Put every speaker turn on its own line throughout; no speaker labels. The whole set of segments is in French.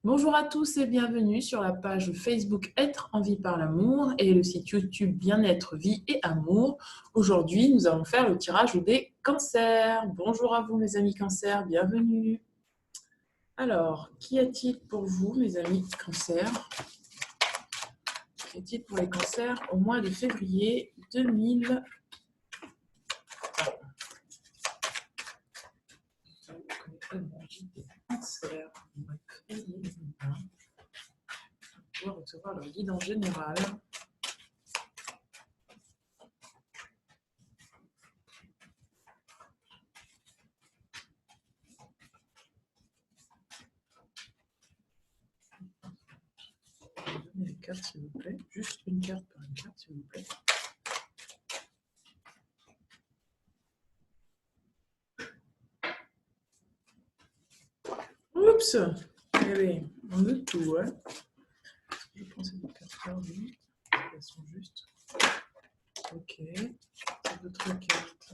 Bonjour à tous et bienvenue sur la page Facebook Être en vie par l'amour et le site YouTube Bien-être, vie et amour. Aujourd'hui, nous allons faire le tirage des cancers. Bonjour à vous mes amis cancers, bienvenue. Alors, qu'y a-t-il pour vous mes amis cancers? Qu'y a-t-il pour les cancers au mois de février 2000? On va recevoir leur guide en général. Donnez les cartes s'il vous plaît. Juste une carte par une carte s'il vous plaît. Oups! Allez, on veut tout, hein. Je prends ces deux cartes-là, oui. Elles sont justes. Ok. Ces d'autres cartes.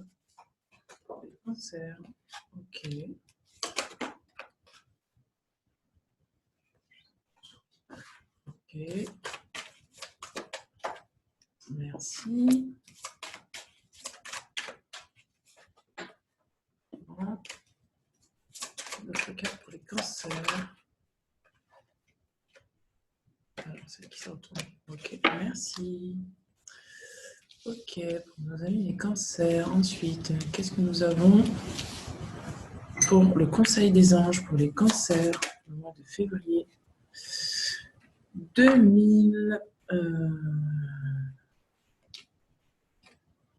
Les cancers. Ok. Ok. Merci. Bon. D'autres cartes pour les cancers. Alors, celle qui s'est retournée. Ok, merci. Ok, pour nos amis les cancers. Ensuite, qu'est-ce que nous avons pour le conseil des anges pour les cancers au mois de février 2000.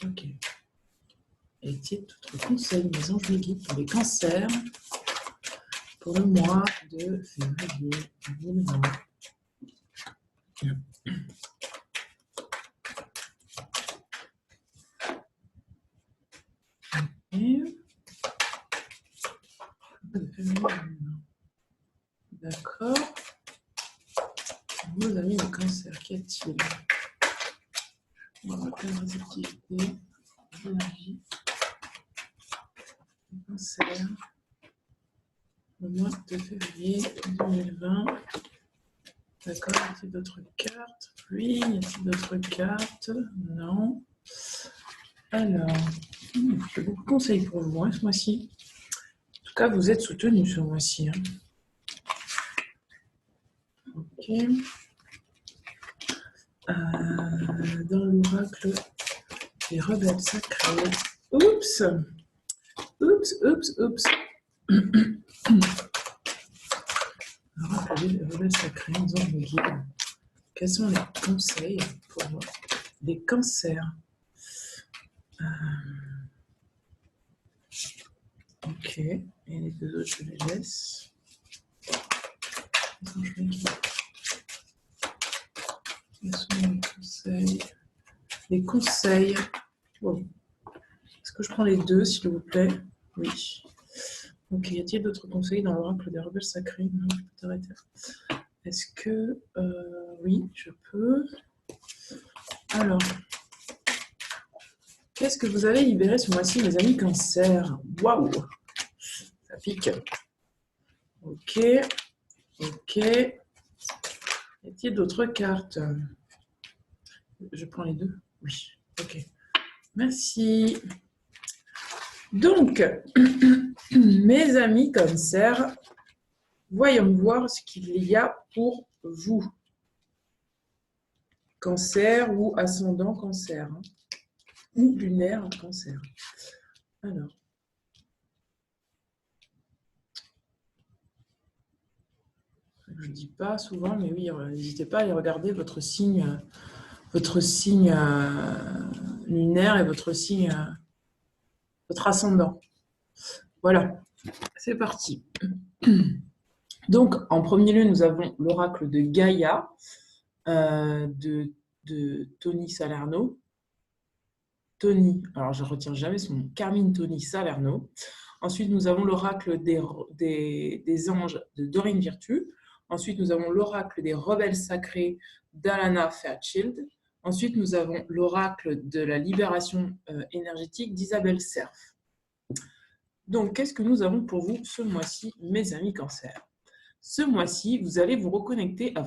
Ok. Et tiens, d'autres conseils des anges de guide pour les cancers pour le mois de février 2020. D'accord. Nos amis les cancers, qu'y a-t-il? On va rappeler la réceptivité, l'énergie, les cancers, le mois de février 2020. D'accord, y a-t-il d'autres cartes? Oui, y a-t-il d'autres cartes? Non. Alors, j'ai beaucoup de conseils pour vous hein, ce mois-ci. En tout cas, vous êtes soutenus ce mois-ci. Hein. Ok. Dans l'oracle des rebelles sacrés. Oups! Oups, oups, oups. L'oracle des rebelles sacrés, nous avons le guide. Quels sont les conseils pour les cancers? Ok. Et les deux autres, je les laisse. Quels sont les conseils? Les conseils. Wow. Est-ce que je prends les deux, s'il vous plaît? Oui. Ok, y a-t-il d'autres conseils dans l'oracle des rebelles sacrés? Non, je peux t'arrêter. Est-ce que... oui, je peux. Alors, qu'est-ce que vous avez libéré ce mois-ci, mes amis cancer? Waouh! Ça pique. Ok. Ok. Y a-t-il d'autres cartes? Je prends les deux? Oui. Ok. Merci. Donc, mes amis cancer, voyons voir ce qu'il y a pour vous. Cancer ou ascendant cancer. Hein, ou lunaire cancer. Alors. Je ne dis pas souvent, mais oui, n'hésitez pas à aller regarder votre signe lunaire et votre signe, votre ascendant. Voilà, c'est parti. Donc, en premier lieu, nous avons l'oracle de Gaïa de Tony Salerno. Tony, alors je ne retiens jamais son nom, Carmine Tony Salerno. Ensuite, nous avons l'oracle des anges de Doreen Virtue. Ensuite, nous avons l'oracle des rebelles sacrés d'Alana Fairchild. Ensuite, nous avons l'oracle de la libération énergétique d'Isabelle Cerf. Donc, qu'est-ce que nous avons pour vous ce mois-ci, mes amis cancers? Ce mois-ci, vous allez vous reconnecter à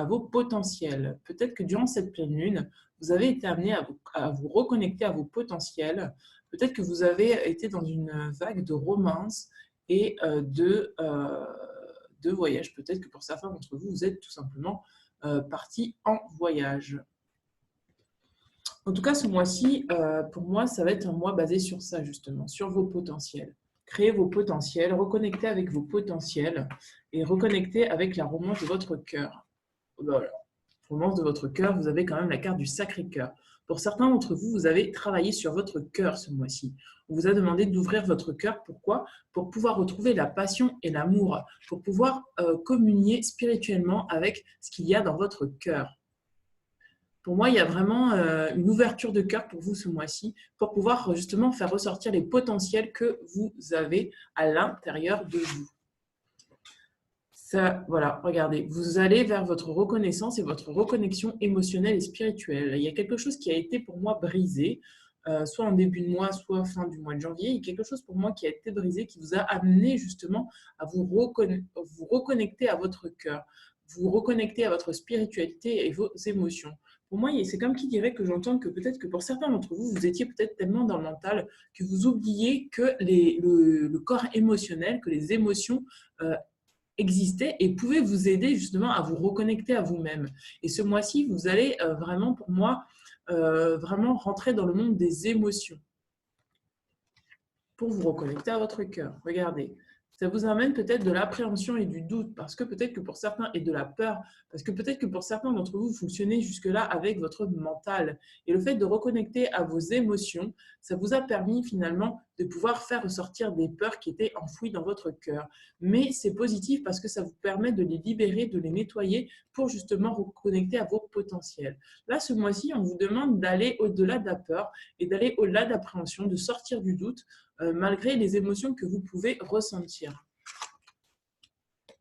vos potentiels. Peut-être que durant cette pleine lune, vous avez été amené à vous reconnecter à vos potentiels. Peut-être que vous avez été dans une vague de romance et de voyage. Peut-être que pour certains d'entre vous, vous êtes tout simplement partis en voyage. En tout cas, ce mois-ci, pour moi, ça va être un mois basé sur ça, justement, sur vos potentiels. Créez vos potentiels, reconnectez avec vos potentiels et reconnectez avec la romance de votre cœur. Voilà. Romance de votre cœur, vous avez quand même la carte du Sacré-Cœur. Pour certains d'entre vous, vous avez travaillé sur votre cœur ce mois-ci. On vous a demandé d'ouvrir votre cœur. Pourquoi? Pour pouvoir retrouver la passion et l'amour, pour pouvoir communier spirituellement avec ce qu'il y a dans votre cœur. Pour moi, il y a vraiment une ouverture de cœur pour vous ce mois-ci, pour pouvoir justement faire ressortir les potentiels que vous avez à l'intérieur de vous. Ça, voilà, regardez, vous allez vers votre reconnaissance et votre reconnexion émotionnelle et spirituelle. Il y a quelque chose qui a été pour moi brisé, soit en début de mois, soit fin du mois de janvier. Il y a quelque chose pour moi qui a été brisé, qui vous a amené justement à vous reconnecter à votre cœur, vous reconnecter à votre spiritualité et vos émotions. Pour moi, c'est comme qui dirait que j'entends que peut-être que pour certains d'entre vous, vous étiez peut-être tellement dans le mental que vous oubliez que le corps émotionnel, que les émotions existaient et pouvaient vous aider justement à vous reconnecter à vous-même. Et ce mois-ci, vous allez vraiment, pour moi, vraiment rentrer dans le monde des émotions pour vous reconnecter à votre cœur. Regardez. Ça vous amène peut-être de l'appréhension et du doute, parce que peut-être que pour certains, et de la peur, parce que peut-être que pour certains d'entre vous, vous fonctionnez jusque-là avec votre mental. Et le fait de reconnecter à vos émotions, ça vous a permis finalement de pouvoir faire ressortir des peurs qui étaient enfouies dans votre cœur. Mais c'est positif parce que ça vous permet de les libérer, de les nettoyer pour justement reconnecter à vos potentiels. Là, ce mois-ci, on vous demande d'aller au-delà de la peur et d'aller au-delà de l'appréhension, de sortir du doute, malgré les émotions que vous pouvez ressentir.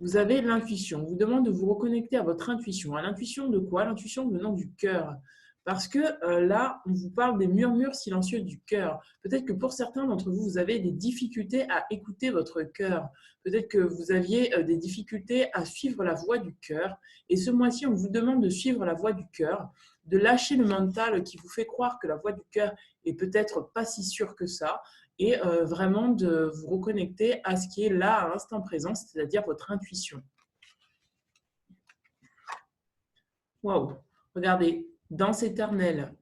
Vous avez l'intuition. On vous demande de vous reconnecter à votre intuition. À l'intuition de quoi? L'intuition venant du cœur. Parce que là, on vous parle des murmures silencieux du cœur. Peut-être que pour certains d'entre vous, vous avez des difficultés à écouter votre cœur. Peut-être que vous aviez des difficultés à suivre la voix du cœur. Et ce mois-ci, on vous demande de suivre la voix du cœur, de lâcher le mental qui vous fait croire que la voix du cœur est peut-être pas si sûre que ça, et vraiment de vous reconnecter à ce qui est là à l'instant présent, c'est-à-dire votre intuition. Waouh! Regardez, danse éternelle,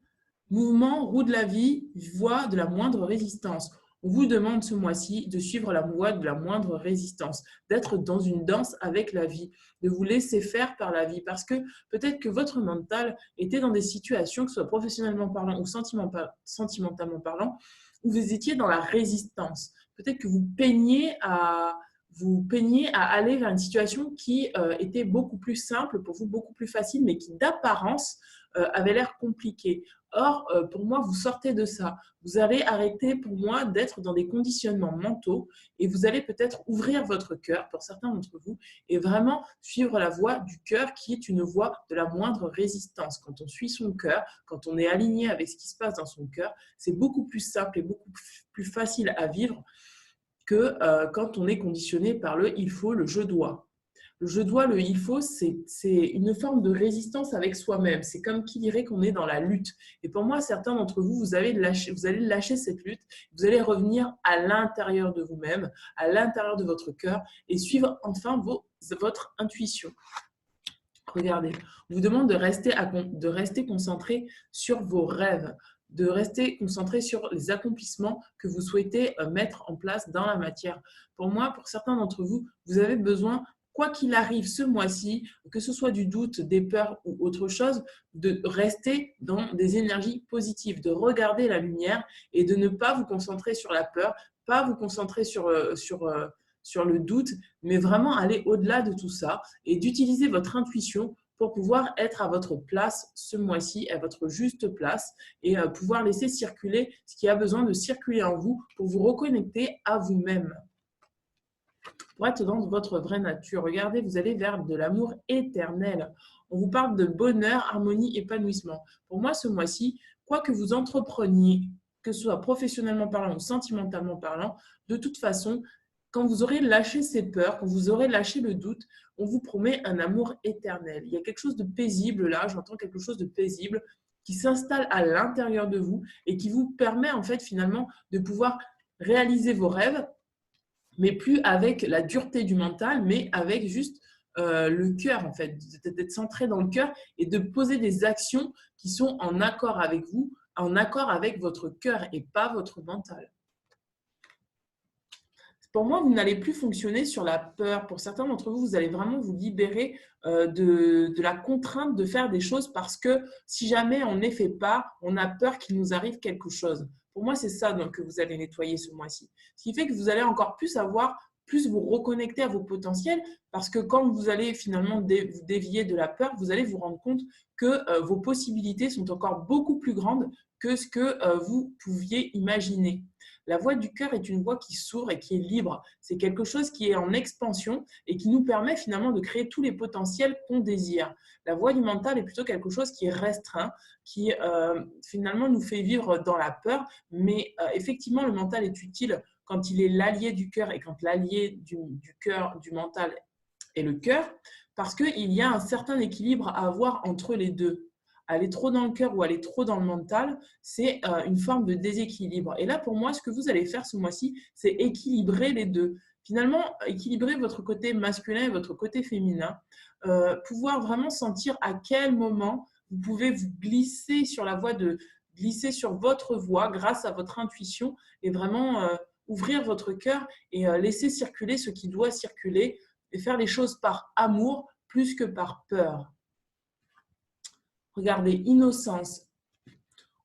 mouvement, roue de la vie, voie de la moindre résistance. On vous demande ce mois-ci de suivre la voie de la moindre résistance, d'être dans une danse avec la vie, de vous laisser faire par la vie, parce que peut-être que votre mental était dans des situations, que ce soit professionnellement parlant ou sentimentalement parlant, où vous étiez dans la résistance. Peut-être que vous peiniez à aller vers une situation qui était beaucoup plus simple pour vous, beaucoup plus facile, mais qui d'apparence avait l'air compliquée. Or, pour moi, vous sortez de ça. Vous allez arrêter, pour moi, d'être dans des conditionnements mentaux et vous allez peut-être ouvrir votre cœur, pour certains d'entre vous, et vraiment suivre la voie du cœur qui est une voie de la moindre résistance. Quand on suit son cœur, quand on est aligné avec ce qui se passe dans son cœur, c'est beaucoup plus simple et beaucoup plus facile à vivre que quand on est conditionné par le « il faut », le « je dois ». Le « je dois », le « il faut », c'est une forme de résistance avec soi-même. C'est comme qui dirait qu'on est dans la lutte. Et pour moi, certains d'entre vous, vous allez lâcher cette lutte, vous allez revenir à l'intérieur de vous-même, à l'intérieur de votre cœur et suivre enfin votre intuition. Regardez, on vous demande de rester concentré sur vos rêves, de rester concentré sur les accomplissements que vous souhaitez mettre en place dans la matière. Pour moi, pour certains d'entre vous, vous avez besoin, quoi qu'il arrive ce mois-ci, que ce soit du doute, des peurs ou autre chose, de rester dans des énergies positives, de regarder la lumière et de ne pas vous concentrer sur la peur, pas vous concentrer sur le doute, mais vraiment aller au-delà de tout ça et d'utiliser votre intuition pour pouvoir être à votre place ce mois-ci, à votre juste place et pouvoir laisser circuler ce qui a besoin de circuler en vous pour vous reconnecter à vous-même. Pour être dans votre vraie nature, regardez, vous allez vers de l'amour éternel. On vous parle de bonheur, harmonie, épanouissement. Pour moi, ce mois-ci, quoi que vous entrepreniez, que ce soit professionnellement parlant ou sentimentalement parlant, de toute façon, quand vous aurez lâché ces peurs, quand vous aurez lâché le doute, on vous promet un amour éternel. Il y a quelque chose de paisible là, j'entends quelque chose de paisible qui s'installe à l'intérieur de vous et qui vous permet en fait finalement de pouvoir réaliser vos rêves, mais plus avec la dureté du mental, mais avec juste le cœur en fait, d'être centré dans le cœur et de poser des actions qui sont en accord avec vous, en accord avec votre cœur et pas votre mental. Pour moi, vous n'allez plus fonctionner sur la peur. Pour certains d'entre vous, vous allez vraiment vous libérer de la contrainte de faire des choses parce que si jamais on ne les fait pas, on a peur qu'il nous arrive quelque chose. Pour moi, c'est ça donc, que vous allez nettoyer ce mois-ci. Ce qui fait que vous allez encore plus vous reconnecter à vos potentiels parce que quand vous allez finalement vous dévier de la peur, vous allez vous rendre compte que vos possibilités sont encore beaucoup plus grandes que ce que vous pouviez imaginer. La voix du cœur est une voix qui s'ouvre et qui est libre. C'est quelque chose qui est en expansion et qui nous permet finalement de créer tous les potentiels qu'on désire. La voix du mental est plutôt quelque chose qui est restreint, qui finalement nous fait vivre dans la peur. Mais effectivement, le mental est utile quand il est l'allié du cœur et quand l'allié du cœur, du mental est le cœur, parce qu'il y a un certain équilibre à avoir entre les deux. Aller trop dans le cœur ou aller trop dans le mental, c'est une forme de déséquilibre. Et là, pour moi, ce que vous allez faire ce mois-ci, c'est équilibrer les deux. Finalement, équilibrer votre côté masculin et votre côté féminin, pouvoir vraiment sentir à quel moment vous pouvez vous glisser sur la voie glisser sur votre voie grâce à votre intuition et vraiment ouvrir votre cœur et laisser circuler ce qui doit circuler et faire les choses par amour plus que par peur. Regardez, innocence.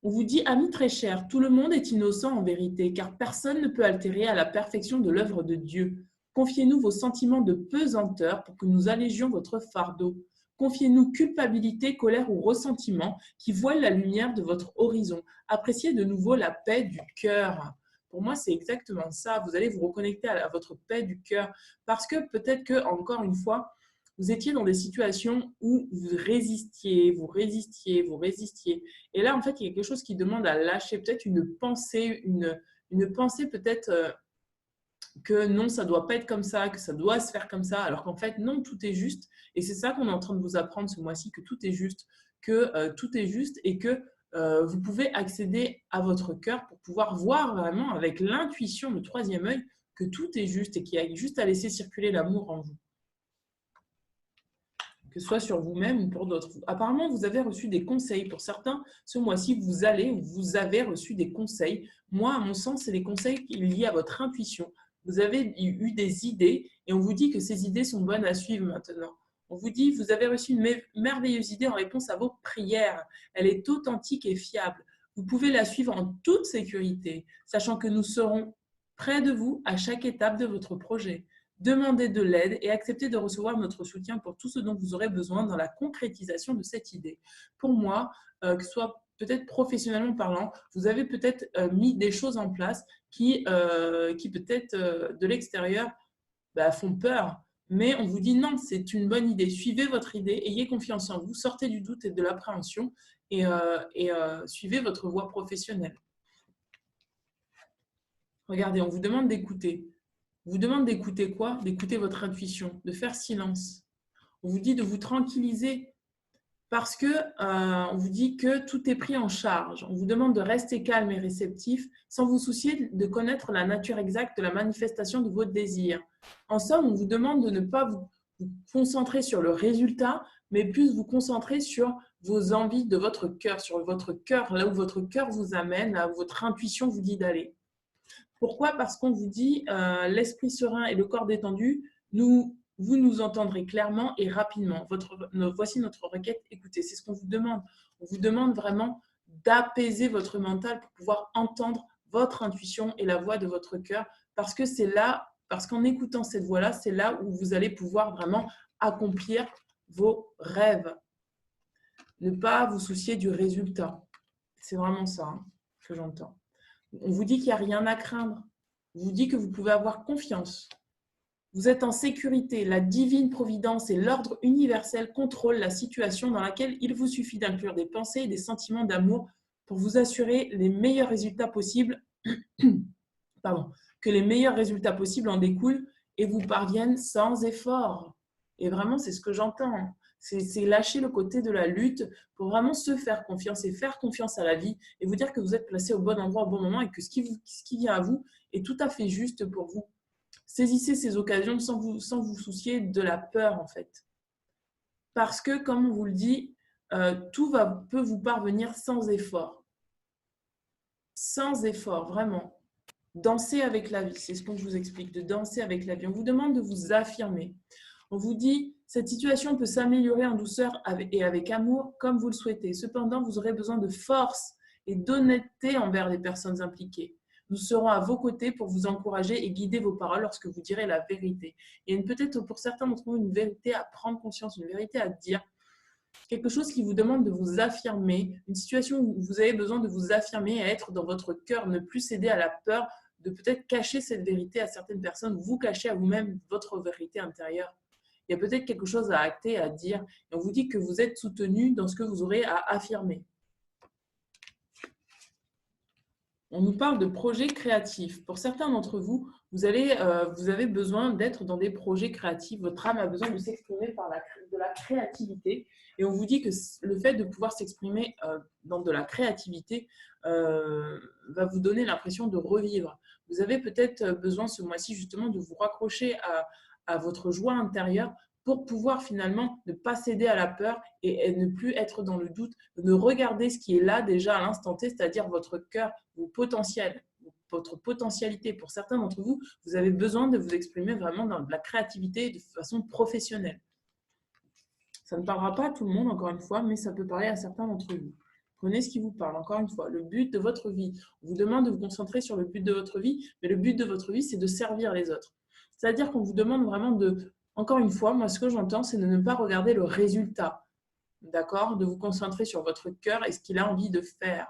On vous dit, amis très chers, tout le monde est innocent en vérité, car personne ne peut altérer à la perfection de l'œuvre de Dieu. Confiez-nous vos sentiments de pesanteur pour que nous allégions votre fardeau. Confiez-nous culpabilité, colère ou ressentiment qui voilent la lumière de votre horizon. Appréciez de nouveau la paix du cœur. Pour moi, c'est exactement ça. Vous allez vous reconnecter à votre paix du cœur. Parce que peut-être que, encore une fois, vous étiez dans des situations où vous résistiez, vous résistiez, vous résistiez. Et là, en fait, il y a quelque chose qui demande à lâcher, peut-être une pensée peut-être que non, ça ne doit pas être comme ça, que ça doit se faire comme ça, alors qu'en fait, non, tout est juste. Et c'est ça qu'on est en train de vous apprendre ce mois-ci, que tout est juste, que tout est juste et que vous pouvez accéder à votre cœur pour pouvoir voir vraiment avec l'intuition, le troisième œil, que tout est juste et qu'il y a juste à laisser circuler l'amour en vous, que ce soit sur vous-même ou pour d'autres. Apparemment, vous avez reçu des conseils. Pour certains, ce mois-ci, vous avez reçu des conseils. Moi, à mon sens, c'est des conseils liés à votre intuition. Vous avez eu des idées et on vous dit que ces idées sont bonnes à suivre maintenant. On vous dit, vous avez reçu une merveilleuse idée en réponse à vos prières. Elle est authentique et fiable. Vous pouvez la suivre en toute sécurité, sachant que nous serons près de vous à chaque étape de votre projet. Demandez de l'aide et acceptez de recevoir notre soutien pour tout ce dont vous aurez besoin dans la concrétisation de cette idée. Pour moi, que ce soit peut-être professionnellement parlant, vous avez peut-être mis des choses en place qui peut-être de l'extérieur font peur. Mais on vous dit non, c'est une bonne idée. Suivez votre idée, ayez confiance en vous, sortez du doute et de l'appréhension et suivez votre voie professionnelle. Regardez, on vous demande d'écouter. On vous demande d'écouter quoi? D'écouter votre intuition, de faire silence. On vous dit de vous tranquilliser parce que on vous dit que tout est pris en charge. On vous demande de rester calme et réceptif sans vous soucier de connaître la nature exacte de la manifestation de vos désirs. En somme, on vous demande de ne pas vous concentrer sur le résultat, mais plus vous concentrer sur vos envies de votre cœur, sur votre cœur, là où votre cœur vous amène, là où votre intuition vous dit d'aller. Pourquoi? Parce qu'on vous dit l'esprit serein et le corps détendu, vous nous entendrez clairement et rapidement. Voici notre requête, écoutez, c'est ce qu'on vous demande. On vous demande vraiment d'apaiser votre mental pour pouvoir entendre votre intuition et la voix de votre cœur, parce que c'est là, parce qu'en écoutant cette voix-là, c'est là où vous allez pouvoir vraiment accomplir vos rêves. Ne pas vous soucier du résultat. C'est vraiment ça que j'entends. On vous dit qu'il n'y a rien à craindre. On vous dit que vous pouvez avoir confiance. Vous êtes en sécurité. La divine providence et l'ordre universel contrôlent la situation dans laquelle il vous suffit d'inclure des pensées et des sentiments d'amour pour vous assurer les meilleurs résultats possibles que les meilleurs résultats possibles en découlent et vous parviennent sans effort. Et vraiment, c'est ce que j'entends. C'est lâcher le côté de la lutte pour vraiment se faire confiance et faire confiance à la vie et vous dire que vous êtes placé au bon endroit au bon moment et que ce qui vient à vous est tout à fait juste pour vous. Saisissez ces occasions sans vous soucier de la peur, en fait. Parce que, comme on vous le dit, tout peut vous parvenir sans effort. Sans effort, vraiment. Danser avec la vie, c'est ce qu'on vous explique, de danser avec la vie. On vous demande de vous affirmer. On vous dit, cette situation peut s'améliorer en douceur et avec amour, comme vous le souhaitez. Cependant, vous aurez besoin de force et d'honnêteté envers les personnes impliquées. Nous serons à vos côtés pour vous encourager et guider vos paroles lorsque vous direz la vérité. Il y a peut-être pour certains d'entre vous une vérité à prendre conscience, une vérité à dire, quelque chose qui vous demande de vous affirmer, une situation où vous avez besoin de vous affirmer, à être dans votre cœur, ne plus céder à la peur de peut-être cacher cette vérité à certaines personnes, vous cacher à vous-même votre vérité intérieure. Il y a peut-être quelque chose à acter, à dire, et on vous dit que vous êtes soutenu dans ce que vous aurez à affirmer. On nous parle de projets créatifs. Pour certains d'entre vous, vous avez besoin d'être dans des projets créatifs. Votre âme a besoin de s'exprimer par de la créativité. Et on vous dit que le fait de pouvoir s'exprimer dans de la créativité va vous donner l'impression de revivre. Vous avez peut-être besoin ce mois-ci justement de vous raccrocher à votre joie intérieure pour pouvoir finalement ne pas céder à la peur et ne plus être dans le doute, de regarder ce qui est là déjà à l'instant T, c'est-à-dire votre cœur, vos potentiels, votre potentialité. Pour certains d'entre vous, vous avez besoin de vous exprimer vraiment dans de la créativité de façon professionnelle. Ça ne parlera pas à tout le monde, encore une fois, mais ça peut parler à certains d'entre vous. Prenez ce qui vous parle, encore une fois, le but de votre vie. On vous demande de vous concentrer sur le but de votre vie, mais le but de votre vie, c'est de servir les autres. C'est-à-dire qu'on vous demande vraiment de... Encore une fois, moi, ce que j'entends, c'est de ne pas regarder le résultat, d'accord? De vous concentrer sur votre cœur et ce qu'il a envie de faire.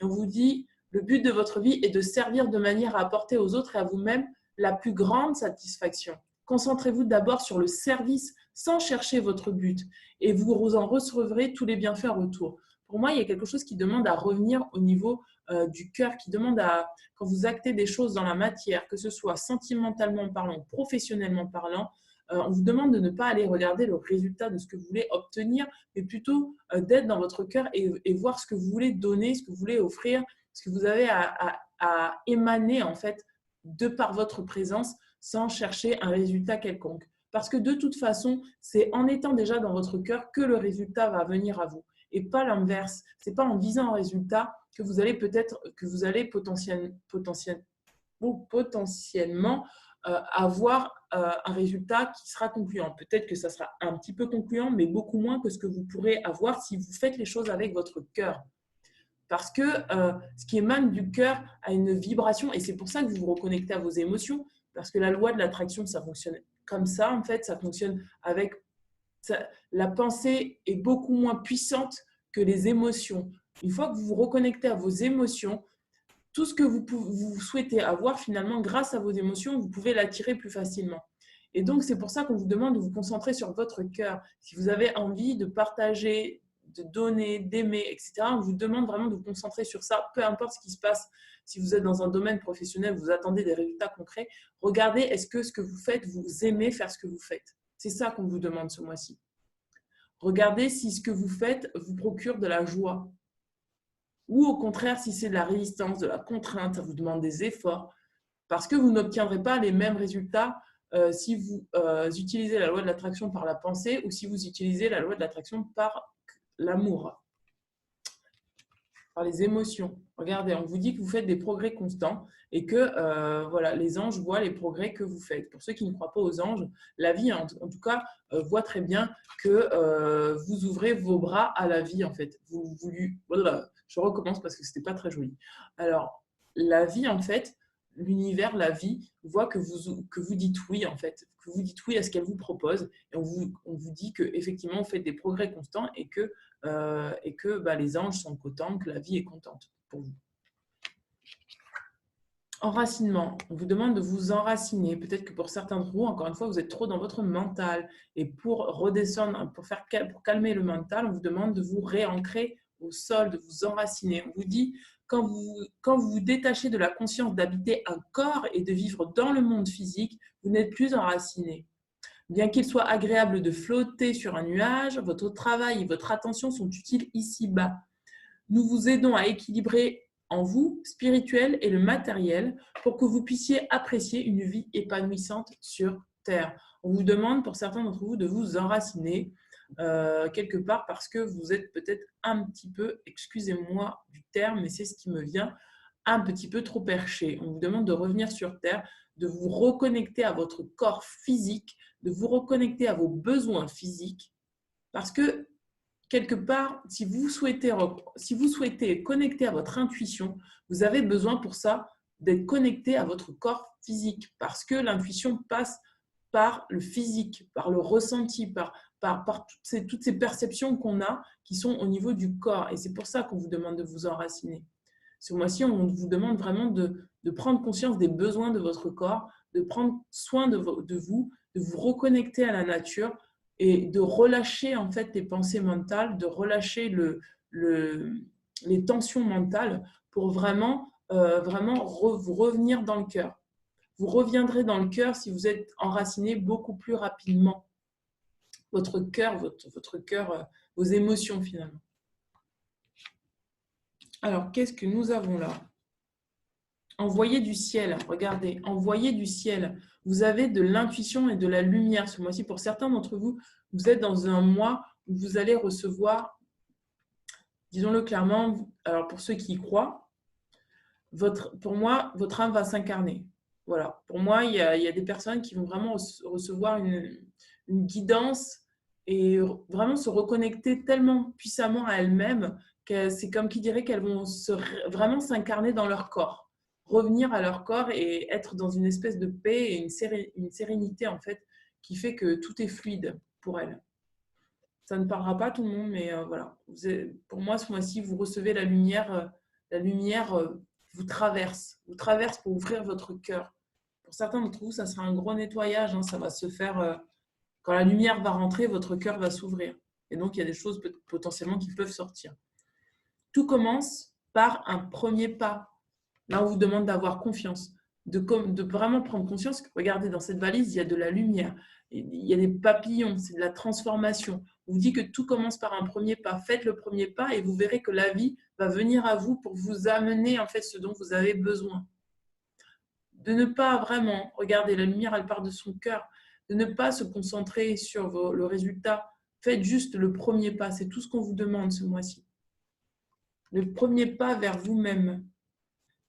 Et on vous dit, le but de votre vie est de servir de manière à apporter aux autres et à vous-même la plus grande satisfaction. Concentrez-vous d'abord sur le service sans chercher votre but et vous en recevrez tous les bienfaits en retour. Pour moi, il y a quelque chose qui demande à revenir au niveau du cœur, qui demande à, quand vous actez des choses dans la matière, que ce soit sentimentalement parlant, professionnellement parlant, on vous demande de ne pas aller regarder le résultat de ce que vous voulez obtenir, mais plutôt d'être dans votre cœur et voir ce que vous voulez donner, ce que vous voulez offrir, ce que vous avez à émaner en fait de par votre présence sans chercher un résultat quelconque. Parce que de toute façon, c'est en étant déjà dans votre cœur que le résultat va venir à vous et pas l'inverse. Ce n'est pas en visant un résultat que vous allez potentiellement avoir un résultat qui sera concluant. Peut-être que ça sera un petit peu concluant, mais beaucoup moins que ce que vous pourrez avoir si vous faites les choses avec votre cœur. Parce que ce qui émane du cœur a une vibration, et c'est pour ça que vous vous reconnectez à vos émotions, parce que la loi de l'attraction, ça fonctionne comme ça, en fait, ça fonctionne avec... la pensée est beaucoup moins puissante que les émotions. Une fois que vous vous reconnectez à vos émotions, tout ce que vous souhaitez avoir, finalement, grâce à vos émotions, vous pouvez l'attirer plus facilement. Et donc, c'est pour ça qu'on vous demande de vous concentrer sur votre cœur. Si vous avez envie de partager, de donner, d'aimer, etc., on vous demande vraiment de vous concentrer sur ça, peu importe ce qui se passe. Si vous êtes dans un domaine professionnel, vous attendez des résultats concrets, regardez, est-ce que ce que vous faites, vous aimez faire ce que vous faites? C'est ça qu'on vous demande ce mois-ci. Regardez si ce que vous faites vous procure de la joie. Ou au contraire, si c'est de la résistance, de la contrainte, ça vous demande des efforts, parce que vous n'obtiendrez pas les mêmes résultats si vous utilisez la loi de l'attraction par la pensée ou si vous utilisez la loi de l'attraction par l'amour, par les émotions. Regardez, on vous dit que vous faites des progrès constants et que voilà, les anges voient les progrès que vous faites. Pour ceux qui ne croient pas aux anges, la vie, en tout cas, voit très bien que vous ouvrez vos bras à la vie, en fait. Voilà, je recommence parce que ce n'était pas très joli. Alors, la vie, en fait, l'univers, la vie, voit que vous dites oui, en fait, que vous dites oui à ce qu'elle vous propose. Et on vous dit qu'effectivement, vous faites des progrès constants et que les anges sont contents, que la vie est contente pour vous. Enracinement, on vous demande de vous enraciner. Peut-être que pour certains d'entre vous, encore une fois, vous êtes trop dans votre mental. Et pour redescendre, pour calmer le mental, on vous demande de vous réancrer au sol, de vous enraciner. On vous dit quand vous vous détachez de la conscience d'habiter un corps et de vivre dans le monde physique, vous n'êtes plus enraciné. Bien qu'il soit agréable de flotter sur un nuage, votre travail et votre attention sont utiles ici-bas. Nous vous aidons à équilibrer en vous, spirituel et le matériel, pour que vous puissiez apprécier une vie épanouissante sur Terre. On vous demande, pour certains d'entre vous, de vous enraciner quelque part parce que vous êtes peut-être un petit peu, excusez-moi du terme, mais c'est ce qui me vient, un petit peu trop perché. On vous demande de revenir sur Terre, de vous reconnecter à votre corps physique, de vous reconnecter à vos besoins physiques, parce que quelque part, si vous souhaitez connecter à votre intuition, vous avez besoin pour ça d'être connecté à votre corps physique, parce que l'intuition passe par le physique, par le ressenti, par toutes ces perceptions qu'on a qui sont au niveau du corps. Et c'est pour ça qu'on vous demande de vous enraciner. Ce mois-ci, on vous demande vraiment de prendre conscience des besoins de votre corps, de prendre soin de vous, de vous reconnecter à la nature et de relâcher en fait les pensées mentales, de relâcher les tensions mentales pour vraiment vous revenir dans le cœur. Vous reviendrez dans le cœur si vous êtes enraciné beaucoup plus rapidement. Votre cœur, vos émotions finalement. Alors, qu'est-ce que nous avons là? Envoyer du ciel, regardez, envoyer du ciel. Vous avez de l'intuition et de la lumière ce mois-ci. Pour certains d'entre vous, vous êtes dans un mois où vous allez recevoir, disons-le clairement, alors pour ceux qui y croient, pour moi, votre âme va s'incarner. Voilà. Pour moi, il y a des personnes qui vont vraiment recevoir une guidance et vraiment se reconnecter tellement puissamment à elles-mêmes que c'est comme qui dirait qu'elles vont vraiment s'incarner dans leur corps, revenir à leur corps et être dans une espèce de paix et une sérénité en fait qui fait que tout est fluide pour elles. Ça ne parlera pas à tout le monde, mais voilà. Pour moi, ce mois-ci, vous recevez la lumière vous traverse pour ouvrir votre cœur. Pour certains d'entre vous, ça sera un gros nettoyage, hein, ça va se faire... quand la lumière va rentrer, votre cœur va s'ouvrir. Et donc, il y a des choses potentiellement qui peuvent sortir. Tout commence par un premier pas. Là, on vous demande d'avoir confiance, de vraiment prendre conscience que, regardez, dans cette valise, il y a de la lumière, il y a des papillons, c'est de la transformation. On vous dit que tout commence par un premier pas. Faites le premier pas et vous verrez que la vie va venir à vous pour vous amener en fait ce dont vous avez besoin. De ne pas vraiment, regardez, la lumière, elle part de son cœur, de ne pas se concentrer sur le résultat. Faites juste le premier pas, c'est tout ce qu'on vous demande ce mois-ci. Le premier pas vers vous-même,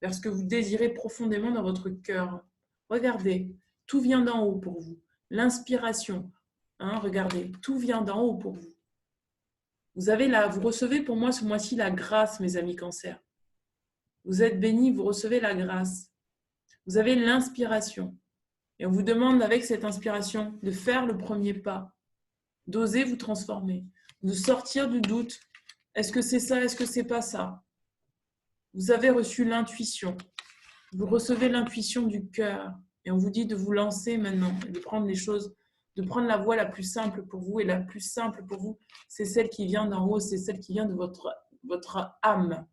vers ce que vous désirez profondément dans votre cœur. Regardez, tout vient d'en haut pour vous. L'inspiration, hein, regardez, tout vient d'en haut pour vous. Vous recevez pour moi ce mois-ci la grâce, mes amis Cancer. Vous êtes bénis, vous recevez la grâce. Vous avez l'inspiration. Et on vous demande avec cette inspiration de faire le premier pas, d'oser vous transformer, de sortir du doute. Est-ce que c'est ça? Est-ce que c'est pas ça? Vous avez reçu l'intuition. Vous recevez l'intuition du cœur. Et on vous dit de vous lancer maintenant et de prendre les choses, de prendre la voie la plus simple pour vous. Et la plus simple pour vous, c'est celle qui vient d'en haut, c'est celle qui vient de votre âme.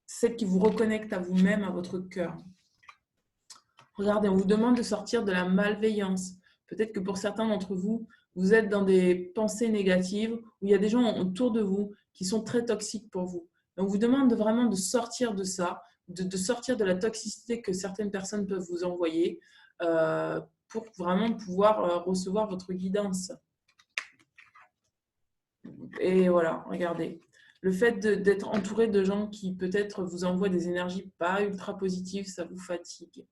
C'est celle qui vous reconnecte à vous-même, à votre cœur. Regardez, on vous demande de sortir de la malveillance. Peut-être que pour certains d'entre vous, vous êtes dans des pensées négatives où il y a des gens autour de vous qui sont très toxiques pour vous. Et on vous demande vraiment de sortir de ça, de sortir de la toxicité que certaines personnes peuvent vous envoyer pour vraiment pouvoir recevoir votre guidance. Et voilà, regardez. Le fait d'être entouré de gens qui peut-être vous envoient des énergies pas ultra positives, ça vous fatigue.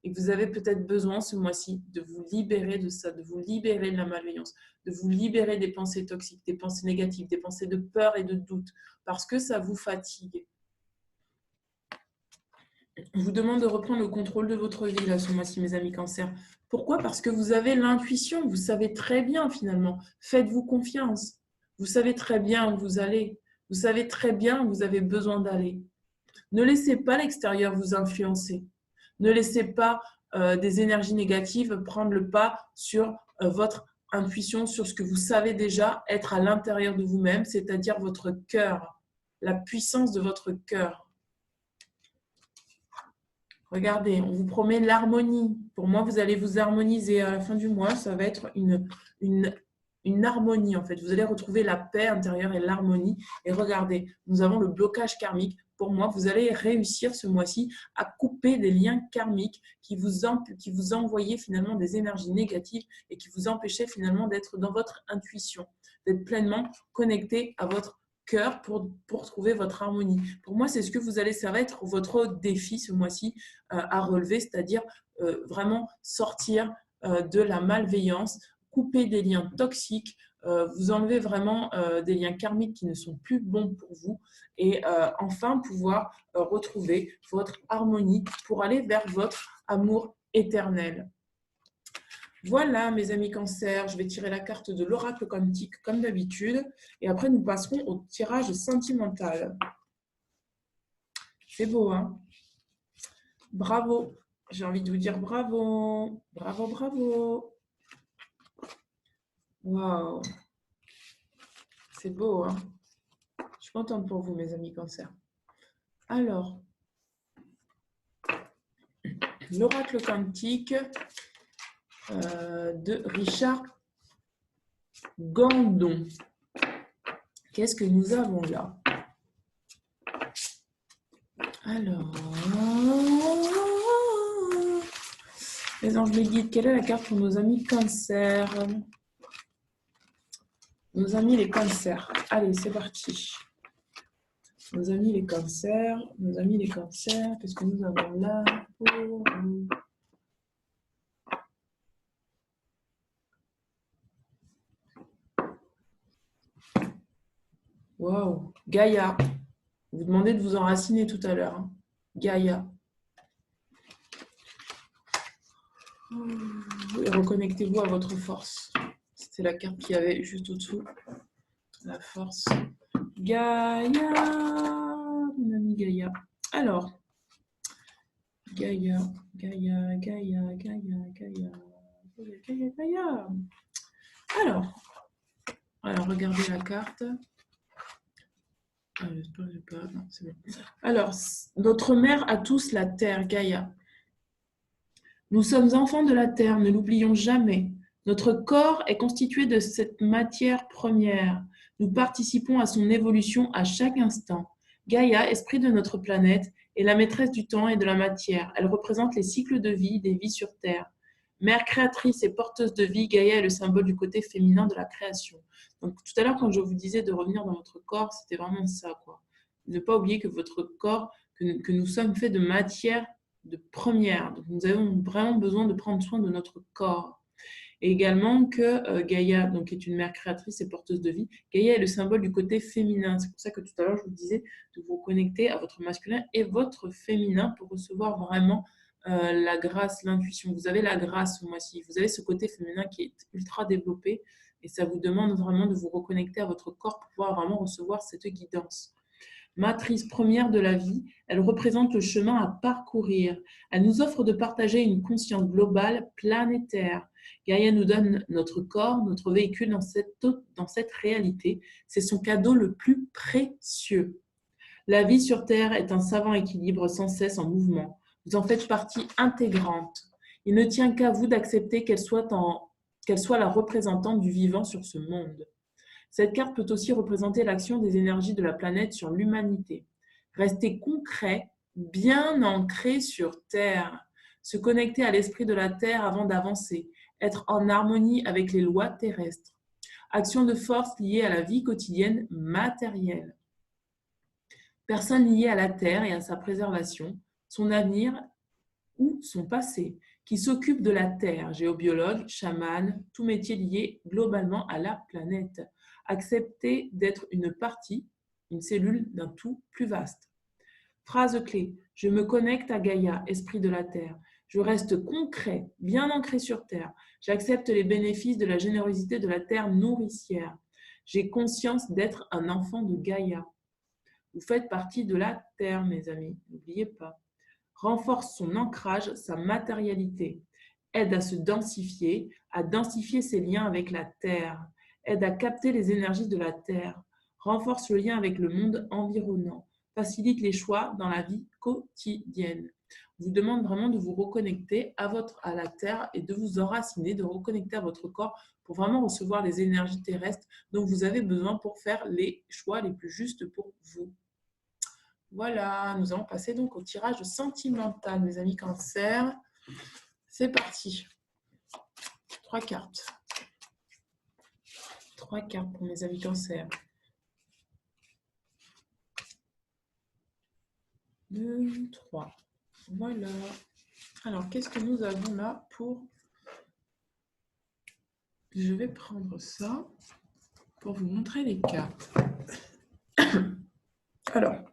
Et que vous avez peut-être besoin ce mois-ci de vous libérer de ça, de vous libérer de la malveillance, de vous libérer des pensées toxiques, des pensées négatives, des pensées de peur et de doute, parce que ça vous fatigue. Je vous demande de reprendre le contrôle de votre vie là, ce mois-ci, mes amis Cancer. Pourquoi? Parce que vous avez l'intuition, vous savez très bien finalement. Faites-vous confiance. Vous savez très bien où vous allez. Vous savez très bien où vous avez besoin d'aller. Ne laissez pas l'extérieur vous influencer. Ne laissez pas des énergies négatives prendre le pas sur votre intuition, sur ce que vous savez déjà être à l'intérieur de vous-même, c'est-à-dire votre cœur, la puissance de votre cœur. Regardez, on vous promet l'harmonie. Pour moi, vous allez vous harmoniser à la fin du mois. Ça va être une harmonie, en fait. Vous allez retrouver la paix intérieure et l'harmonie. Et regardez, nous avons le blocage karmique. Pour moi, vous allez réussir ce mois-ci à couper des liens karmiques qui vous envoyaient finalement des énergies négatives et qui vous empêchaient finalement d'être dans votre intuition, d'être pleinement connecté à votre cœur pour trouver votre harmonie. Pour moi, c'est ce que vous allez, ça va être votre défi ce mois-ci à relever, c'est-à-dire vraiment sortir de la malveillance, couper des liens toxiques, vous enlever vraiment des liens karmiques qui ne sont plus bons pour vous et enfin pouvoir retrouver votre harmonie pour aller vers votre amour éternel. Voilà, mes amis Cancer, je vais tirer la carte de l'oracle quantique comme d'habitude et après nous passerons au tirage sentimental. C'est beau, hein? Bravo, j'ai envie de vous dire bravo, bravo, bravo. Waouh, c'est beau, hein? Je suis contente pour vous, mes amis Cancer. Alors, l'oracle quantique de Richard Gandon. Qu'est-ce que nous avons là? Alors, les anges me guident, quelle est la carte pour nos amis Cancer? Nos amis les Cancers. Allez, c'est parti. Nos amis les Cancers, nos amis les Cancers, qu'est-ce que nous avons là pour vous? Waouh, Gaïa. Vous demandez de vous enraciner tout à l'heure. Hein. Gaïa. Et reconnectez-vous à votre force. C'était la carte qu'il y avait juste au-dessous. La force. Gaïa. Mon ami Gaïa. Alors. Gaïa. Gaïa. Gaïa. Gaïa. Gaïa. Gaïa. Gaïa. Alors, regardez la carte. Non, c'est bon. Alors, notre mère a tous la terre, Gaïa. Nous sommes enfants de la terre, ne l'oublions jamais. Notre corps est constitué de cette matière première. Nous participons à son évolution à chaque instant. Gaïa, esprit de notre planète, est la maîtresse du temps et de la matière. Elle représente les cycles de vie des vies sur Terre. Mère créatrice et porteuse de vie, Gaïa est le symbole du côté féminin de la création. Donc tout à l'heure, quand je vous disais de revenir dans votre corps, c'était vraiment ça, quoi. Ne pas oublier que votre corps, que nous sommes faits de matière de première. Donc nous avons vraiment besoin de prendre soin de notre corps. Et également que Gaïa, donc, est une mère créatrice et porteuse de vie. Gaïa est le symbole du côté féminin. C'est pour ça que tout à l'heure, je vous disais de vous connecter à votre masculin et votre féminin pour recevoir vraiment la grâce, l'intuition. Vous avez la grâce ce mois-ci. Vous avez ce côté féminin qui est ultra développé et ça vous demande vraiment de vous reconnecter à votre corps pour pouvoir vraiment recevoir cette guidance. Matrice première de la vie, elle représente le chemin à parcourir. Elle nous offre de partager une conscience globale planétaire. Gaïa nous donne notre corps, notre véhicule dans cette réalité. C'est son cadeau le plus précieux. La vie sur Terre est un savant équilibre sans cesse en mouvement. Vous en faites partie intégrante. Il ne tient qu'à vous d'accepter qu'elle soit la représentante du vivant sur ce monde. Cette carte peut aussi représenter l'action des énergies de la planète sur l'humanité. Rester concret, bien ancré sur Terre, se connecter à l'esprit de la Terre avant d'avancer, être en harmonie avec les lois terrestres. Action de force liée à la vie quotidienne matérielle. Personne liée à la Terre et à sa préservation, son avenir ou son passé, qui s'occupe de la Terre, géobiologue, chaman, tout métier lié globalement à la planète. Accepter d'être une partie, une cellule d'un tout plus vaste. Phrase clé. Je me connecte à Gaïa, esprit de la Terre. Je reste concret, bien ancré sur Terre. J'accepte les bénéfices de la générosité de la Terre nourricière. J'ai conscience d'être un enfant de Gaïa. Vous faites partie de la Terre, mes amis. N'oubliez pas. Renforce son ancrage, sa matérialité. Aide à se densifier, à densifier ses liens avec la Terre. Aide à capter les énergies de la Terre, renforce le lien avec le monde environnant, facilite les choix dans la vie quotidienne. On vous demande vraiment de vous reconnecter à la Terre et de vous enraciner, de reconnecter à votre corps pour vraiment recevoir les énergies terrestres dont vous avez besoin pour faire les choix les plus justes pour vous. Voilà, nous allons passer donc au tirage sentimental, mes amis Cancer. C'est parti. 3 cartes. 3 cartes pour mes amis Cancer. 2, 3. Voilà. Alors, qu'est-ce que nous avons là pour... Je vais prendre ça pour vous montrer les cartes. Alors,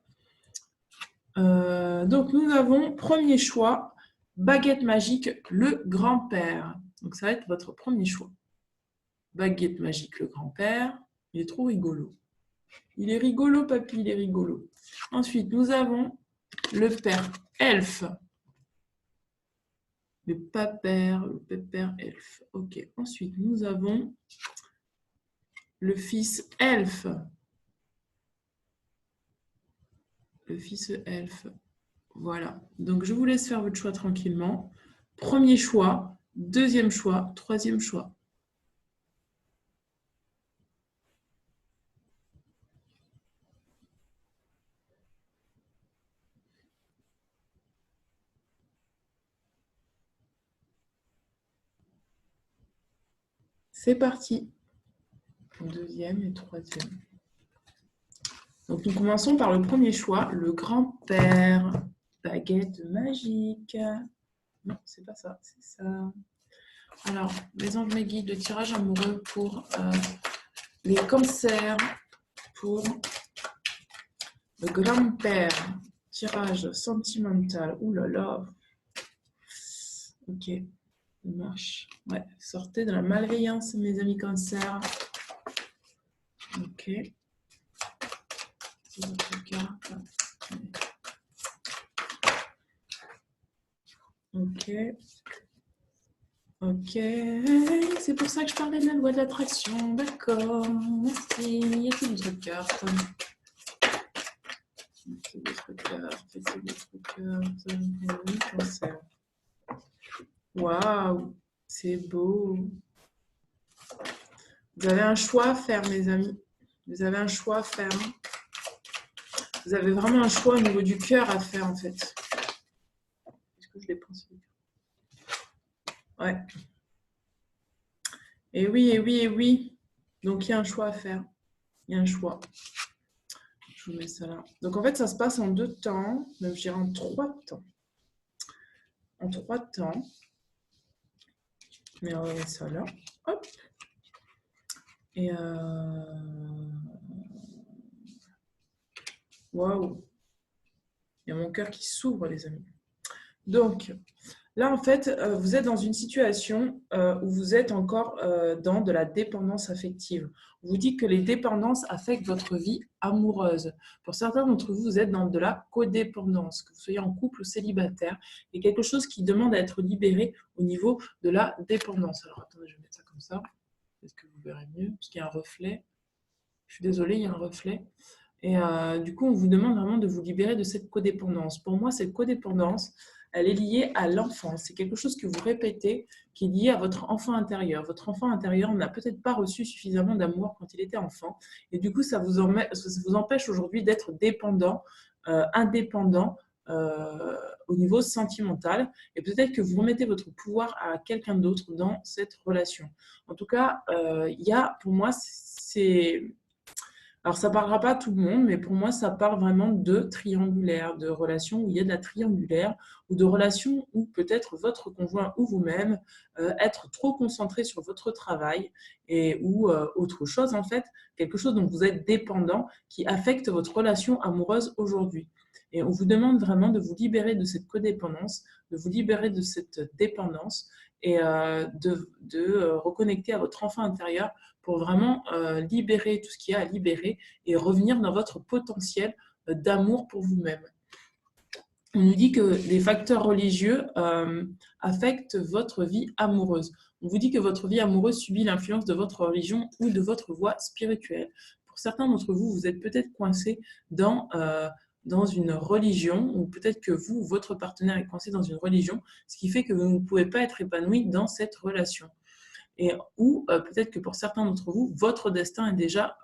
donc nous avons premier choix, baguette magique, le grand-père. Donc ça va être votre premier choix. Baguette magique, le grand-père. Il est trop rigolo. Il est rigolo, papy, il est rigolo. Ensuite, nous avons le père elfe. Le pépère elfe. Ok. Ensuite, nous avons le fils elfe. Le fils elfe. Voilà. Donc, je vous laisse faire votre choix tranquillement. Premier choix, deuxième choix, troisième choix. C'est parti. Deuxième et troisième. Donc, nous commençons par le premier choix, le grand-père. Baguette magique. Non, c'est pas ça, c'est ça. Alors, les anges me guident, le tirage amoureux pour les cancers, pour le grand-père. Tirage sentimental. Ouh là là. Ok, ça marche. Ouais, sortez de la malveillance, mes amis cancers. Ok. C'est votre carte. Ok. Ok. C'est pour ça que je parlais de la loi de l'attraction. D'accord. Merci. Y a-t-il d'autres cartes? C'est votre carte. C'est votre carte. Cancer. Waouh. C'est beau. Vous avez un choix à faire, mes amis. Vous avez un choix à faire. Vous avez vraiment un choix au niveau du cœur à faire, en fait. Est-ce que je les pense? Ouais. Et oui, et oui, et oui. Donc, il y a un choix à faire. Il y a un choix. Je vous mets ça là. Donc, en fait, ça se passe en 2 temps. Même, je dirais en 3 temps. En 3 temps. Mais on va mettre ça là. Hop. Et waouh. Il y a mon cœur qui s'ouvre, les amis. Donc, là, en fait, vous êtes dans une situation où vous êtes encore dans de la dépendance affective. On vous dit que les dépendances affectent votre vie amoureuse. Pour certains d'entre vous, vous êtes dans de la codépendance, que vous soyez en couple ou célibataire, et quelque chose qui demande à être libéré au niveau de la dépendance. Alors, attendez, je vais mettre ça comme ça. Est-ce que vous verrez mieux? Parce qu'il y a un reflet. Je suis désolée, il y a un reflet. Et du coup, on vous demande vraiment de vous libérer de cette codépendance. Pour moi, cette codépendance, elle est liée à l'enfance. C'est quelque chose que vous répétez, qui est lié à votre enfant intérieur. Votre enfant intérieur n'a peut-être pas reçu suffisamment d'amour quand il était enfant. Et du coup, ça vous empêche aujourd'hui d'être dépendant, indépendant au niveau sentimental. Et peut-être que vous remettez votre pouvoir à quelqu'un d'autre dans cette relation. En tout cas, il y a, pour moi, c'est... Alors, ça ne parlera pas à tout le monde, mais pour moi, ça parle vraiment de triangulaire, de relations où il y a de la triangulaire, ou de relations où peut-être votre conjoint ou vous-même être trop concentré sur votre travail et ou autre chose, en fait, quelque chose dont vous êtes dépendant qui affecte votre relation amoureuse aujourd'hui. Et on vous demande vraiment de vous libérer de cette codépendance, de vous libérer de cette dépendance et de reconnecter à votre enfant intérieur pour vraiment libérer tout ce qu'il y a à libérer et revenir dans votre potentiel d'amour pour vous-même. On nous dit que les facteurs religieux affectent votre vie amoureuse. On vous dit que votre vie amoureuse subit l'influence de votre religion ou de votre voie spirituelle. Pour certains d'entre vous, vous êtes peut-être coincé dans dans une religion, ou peut-être que vous, votre partenaire est coincé dans une religion, ce qui fait que vous ne pouvez pas être épanoui dans cette relation. Ou peut-être que pour certains d'entre vous, votre destin est déjà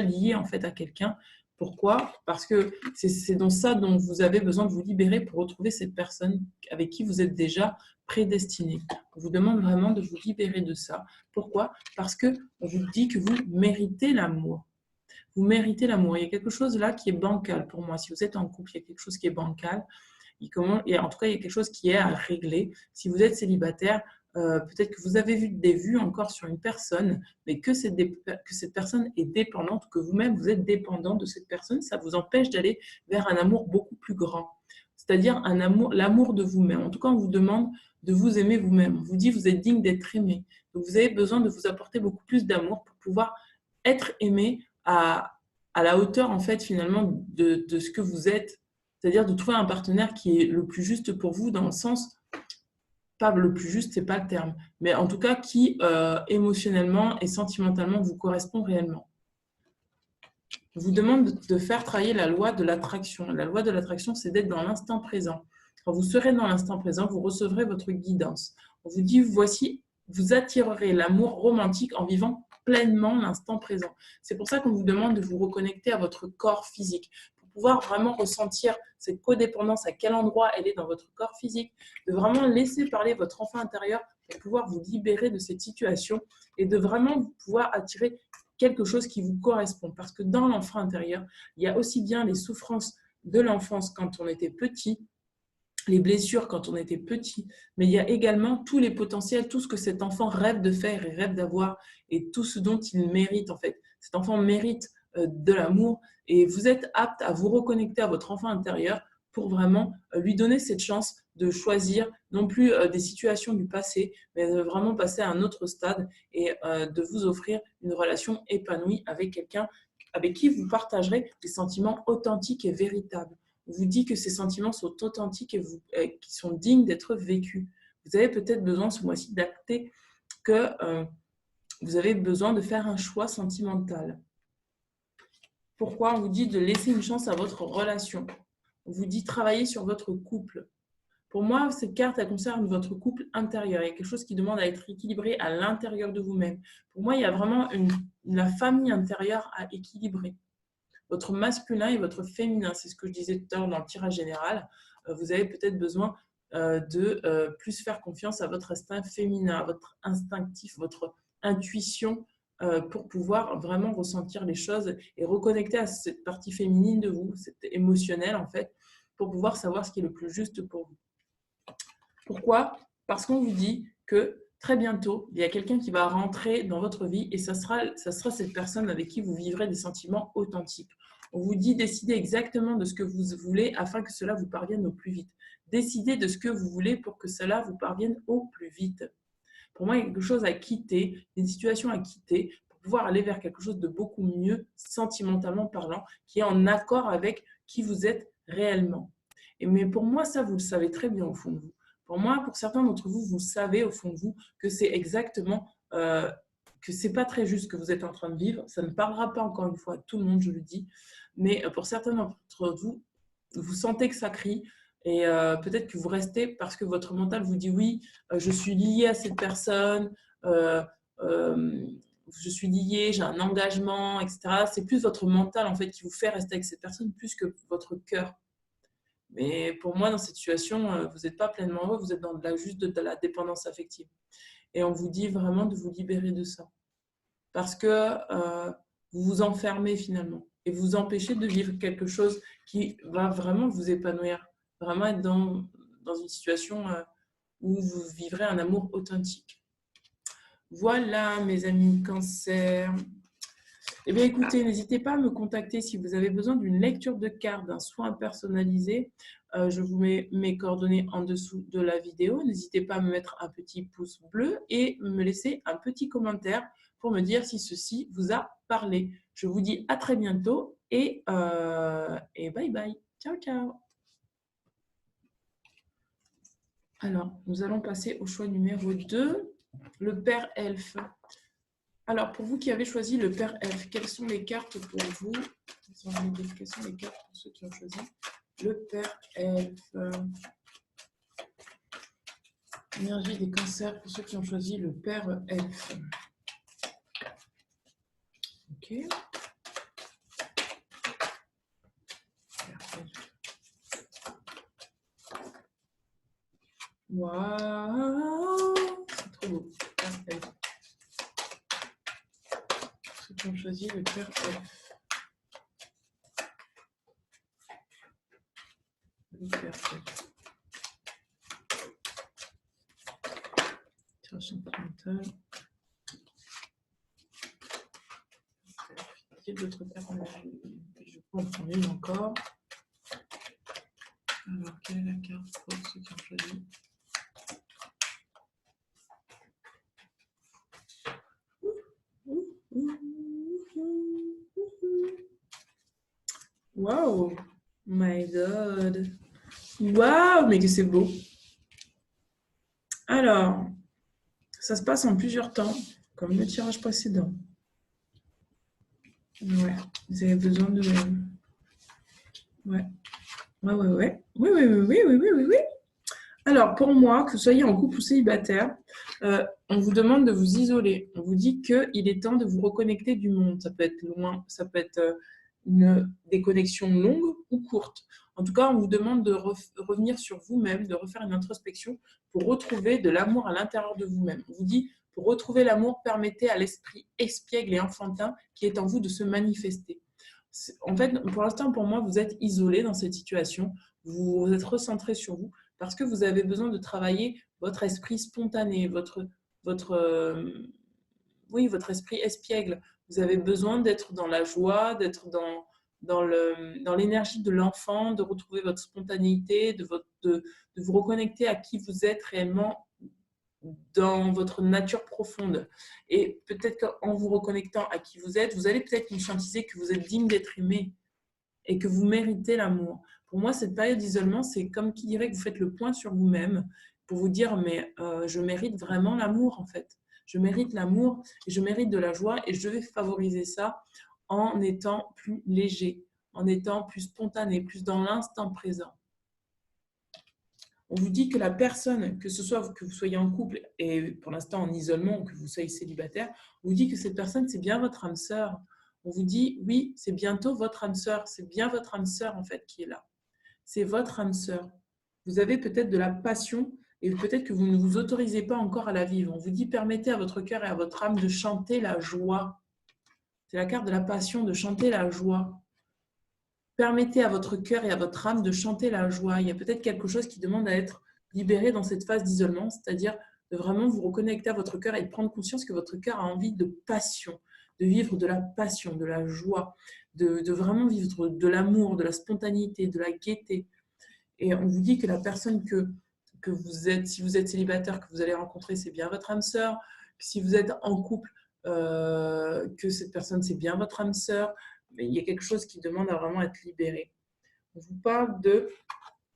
lié en fait à quelqu'un. Pourquoi? Parce que c'est dans ça dont vous avez besoin de vous libérer pour retrouver cette personne avec qui vous êtes déjà prédestiné. On vous demande vraiment de vous libérer de ça. Pourquoi? Parce qu'on vous dit que vous méritez l'amour. Vous méritez l'amour. Il y a quelque chose là qui est bancal pour moi. Si vous êtes en couple, il y a quelque chose qui est bancal. En tout cas, il y a quelque chose qui est à régler. Si vous êtes célibataire, peut-être que vous avez vu des vues encore sur une personne, mais que cette personne est dépendante, que vous-même, vous êtes dépendant de cette personne, ça vous empêche d'aller vers un amour beaucoup plus grand. C'est-à-dire l'amour de vous-même. En tout cas, on vous demande de vous aimer vous-même. On vous dit que vous êtes digne d'être aimé. Donc, vous avez besoin de vous apporter beaucoup plus d'amour pour pouvoir être aimé à la hauteur, en fait, finalement, de ce que vous êtes. C'est-à-dire de trouver un partenaire qui est le plus juste pour vous dans le sens, pas le plus juste, c'est pas le terme, mais en tout cas qui émotionnellement et sentimentalement vous correspond réellement. Je vous demande de faire travailler la loi de l'attraction. La loi de l'attraction, c'est d'être dans l'instant présent. Quand vous serez dans l'instant présent, vous recevrez votre guidance. On vous dit, voici, vous attirerez l'amour romantique en vivant pleinement l'instant présent. C'est pour ça qu'on vous demande de vous reconnecter à votre corps physique, pour pouvoir vraiment ressentir cette codépendance, à quel endroit elle est dans votre corps physique, de vraiment laisser parler votre enfant intérieur pour pouvoir vous libérer de cette situation et de vraiment pouvoir attirer quelque chose qui vous correspond. Parce que dans l'enfant intérieur, il y a aussi bien les souffrances de l'enfance quand on était petit, les blessures quand on était petit, mais il y a également tous les potentiels, tout ce que cet enfant rêve de faire et rêve d'avoir et tout ce dont il mérite en fait. Cet enfant mérite de l'amour et vous êtes apte à vous reconnecter à votre enfant intérieur pour vraiment lui donner cette chance de choisir non plus des situations du passé, mais de vraiment passer à un autre stade et de vous offrir une relation épanouie avec quelqu'un avec qui vous partagerez des sentiments authentiques et véritables. On vous dit que ces sentiments sont authentiques et qui sont dignes d'être vécus. Vous avez peut-être besoin ce mois-ci d'acter que vous avez besoin de faire un choix sentimental. Pourquoi on vous dit de laisser une chance à votre relation? On vous dit travailler sur votre couple. Pour moi, cette carte, elle concerne votre couple intérieur. Il y a quelque chose qui demande à être équilibré à l'intérieur de vous-même. Pour moi, il y a vraiment la famille intérieure à équilibrer. Votre masculin et votre féminin, c'est ce que je disais tout à l'heure dans le tirage général. Vous avez peut-être besoin de plus faire confiance à votre instinct féminin, à votre instinctif, votre intuition pour pouvoir vraiment ressentir les choses et reconnecter à cette partie féminine de vous, cette émotionnelle en fait, pour pouvoir savoir ce qui est le plus juste pour vous. Pourquoi? Parce qu'on vous dit que très bientôt, il y a quelqu'un qui va rentrer dans votre vie et ça sera cette personne avec qui vous vivrez des sentiments authentiques. On vous dit décidez exactement de ce que vous voulez afin que cela vous parvienne au plus vite. Décidez de ce que vous voulez pour que cela vous parvienne au plus vite. Pour moi, il y a quelque chose à quitter, une situation à quitter pour pouvoir aller vers quelque chose de beaucoup mieux, sentimentalement parlant, qui est en accord avec qui vous êtes réellement. Mais pour moi, ça, vous le savez très bien au fond de vous. Pour moi, pour certains d'entre vous, vous savez au fond de vous que c'est exactement, que c'est pas très juste ce que vous êtes en train de vivre. Ça ne parlera pas encore une fois à tout le monde, je le dis. Mais pour certains d'entre vous, vous sentez que ça crie et peut-être que vous restez parce que votre mental vous dit oui, je suis lié à cette personne, je suis lié, j'ai un engagement, etc. C'est plus votre mental en fait qui vous fait rester avec cette personne plus que votre cœur. Mais pour moi, dans cette situation, vous n'êtes pas pleinement heureux, vous êtes dans juste de la dépendance affective. Et on vous dit vraiment de vous libérer de ça. Parce que vous vous enfermez finalement et vous empêchez de vivre quelque chose qui va vraiment vous épanouir, vraiment être dans une situation où vous vivrez un amour authentique. Voilà, mes amis Cancer. Eh bien, écoutez, n'hésitez pas à me contacter si vous avez besoin d'une lecture de cartes, d'un soin personnalisé. Je vous mets mes coordonnées en dessous de la vidéo. N'hésitez pas à me mettre un petit pouce bleu et me laisser un petit commentaire pour me dire si ceci vous a parlé. Je vous dis à très bientôt et bye bye. Ciao, ciao. Alors, nous allons passer au choix numéro 2, le Père Elfe. Alors, pour vous qui avez choisi le père F, quelles sont les cartes pour vous? Quelles sont les cartes pour ceux qui ont choisi le père F? Énergie des cancers pour ceux qui ont choisi le père F. Ok. Waouh, c'est trop beau. Père F. Ceux qui ont choisi le père F. Le père F. Tirage sentimental. Quelle autre carte je peux en prendre une encore. Alors, quelle est la carte pour ceux qui ont choisi? Wow, my God. Waouh, mais que c'est beau. Alors, ça se passe en plusieurs temps, comme le tirage précédent. Ouais, vous avez besoin de... Ouais. Oui. Alors, pour moi, que vous soyez en couple ou célibataire, on vous demande de vous isoler. On vous dit qu'il est temps de vous reconnecter du monde. Ça peut être loin, ça peut être des connexions longues ou courtes. En tout cas, on vous demande de revenir sur vous-même, de refaire une introspection pour retrouver de l'amour à l'intérieur de vous-même. On vous dit, pour retrouver l'amour, permettez à l'esprit espiègle et enfantin qui est en vous de se manifester. En fait, pour l'instant, pour moi, vous êtes isolé dans cette situation. Vous êtes recentré sur vous parce que vous avez besoin de travailler votre esprit spontané, votre esprit espiègle. Vous avez besoin d'être dans la joie, d'être dans l'énergie de l'enfant, de retrouver votre spontanéité, de vous reconnecter à qui vous êtes réellement dans votre nature profonde. Et peut-être qu'en vous reconnectant à qui vous êtes, vous allez peut-être conscientiser que vous êtes digne d'être aimé et que vous méritez l'amour. Pour moi, cette période d'isolement, c'est comme qui dirait que vous faites le point sur vous-même pour vous dire, mais je mérite vraiment l'amour, en fait. Je mérite l'amour et je mérite de la joie et je vais favoriser ça en étant plus léger, en étant plus spontané, plus dans l'instant présent. On vous dit que la personne, que ce soit que vous soyez en couple et pour l'instant en isolement ou que vous soyez célibataire, on vous dit que cette personne, c'est bien votre âme sœur. On vous dit, oui, c'est bientôt votre âme sœur. C'est bien votre âme sœur, en fait, qui est là. C'est votre âme sœur. Vous avez peut-être de la passion et peut-être que vous ne vous autorisez pas encore à la vivre. On vous dit, permettez à votre cœur et à votre âme de chanter la joie. C'est la carte de la passion, de chanter la joie. Permettez à votre cœur et à votre âme de chanter la joie. Il y a peut-être quelque chose qui demande à être libéré dans cette phase d'isolement, c'est-à-dire de vraiment vous reconnecter à votre cœur et de prendre conscience que votre cœur a envie de passion, de vivre de la passion, de la joie, de vraiment vivre de l'amour, de la spontanéité, de la gaieté. Et on vous dit que la personne que vous êtes, si vous êtes célibataire, que vous allez rencontrer, c'est bien votre âme sœur. Si vous êtes en couple, que cette personne, c'est bien votre âme sœur. Mais il y a quelque chose qui demande à vraiment être libéré. On vous parle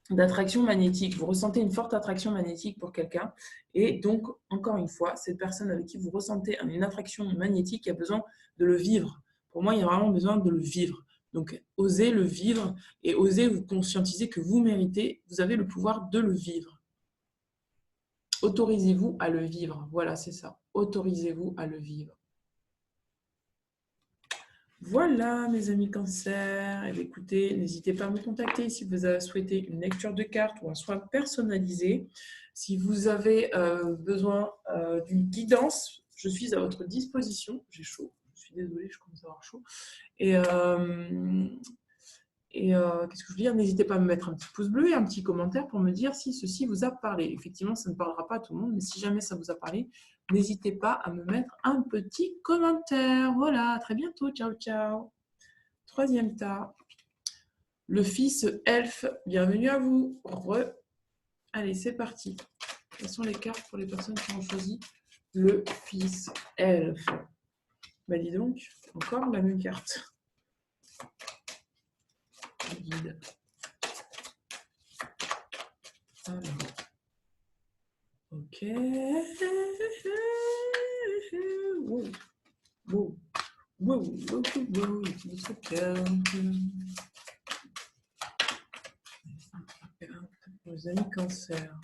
d'attraction magnétique. Vous ressentez une forte attraction magnétique pour quelqu'un. Et donc, encore une fois, cette personne avec qui vous ressentez une attraction magnétique, il y a besoin de le vivre. Pour moi, il y a vraiment besoin de le vivre. Donc, osez le vivre et osez vous conscientiser que vous méritez, vous avez le pouvoir de le vivre. Autorisez-vous à le vivre. Voilà, c'est ça. Autorisez-vous à le vivre. Voilà, mes amis cancer. Et écoutez, n'hésitez pas à me contacter si vous avez souhaité une lecture de cartes ou un soin personnalisé. Si vous avez besoin d'une guidance, je suis à votre disposition. J'ai chaud, je suis désolée, je commence à avoir chaud. Et qu'est-ce que je veux dire? N'hésitez pas à me mettre un petit pouce bleu et un petit commentaire pour me dire si ceci vous a parlé. Effectivement, ça ne parlera pas à tout le monde, mais si jamais ça vous a parlé, n'hésitez pas à me mettre un petit commentaire. Voilà, à très bientôt. Ciao, ciao. Troisième tas. Le fils elfe. Bienvenue à vous. Allez, c'est parti. Quelles sont les cartes pour les personnes qui ont choisi le fils elfe? Bah dis donc, encore la même carte. Guide. Alors. Ok. Wow. Wow. Wow, wow, wow, notre cœur. Nos amis cancer.